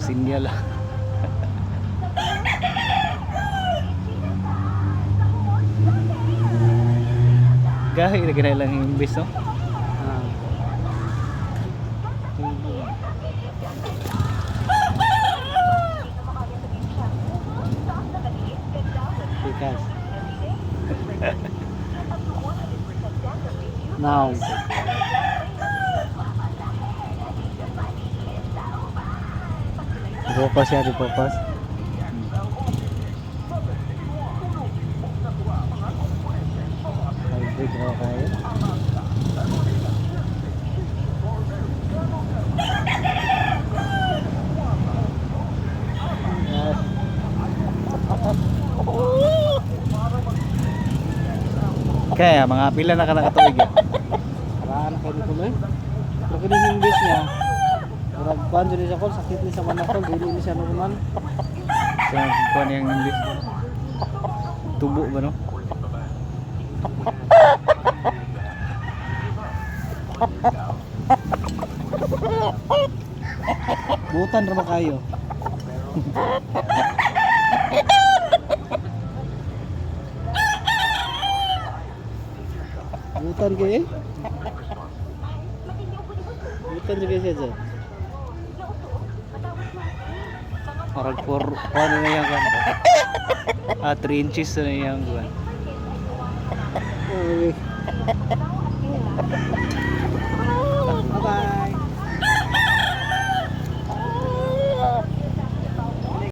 Sinyal lah. Gahi na ganay lang yung imbis, no? Because now focus ya, di focus. Hybrid na kayo. Kaya mga pila na ka nakatuig ya. Karaan kayo dito eh. Pero kung yung base niya, kurang dyan siya ko, sakit ni sa manakol, dili ni siya normal. Sa kuan yang imbis. Tubo ba, no? Butan ra ba kayo? Butan kayo eh? Butan juga siya dyan. Parang ano na yan kuan. 3 inches na yan kuan. Oh,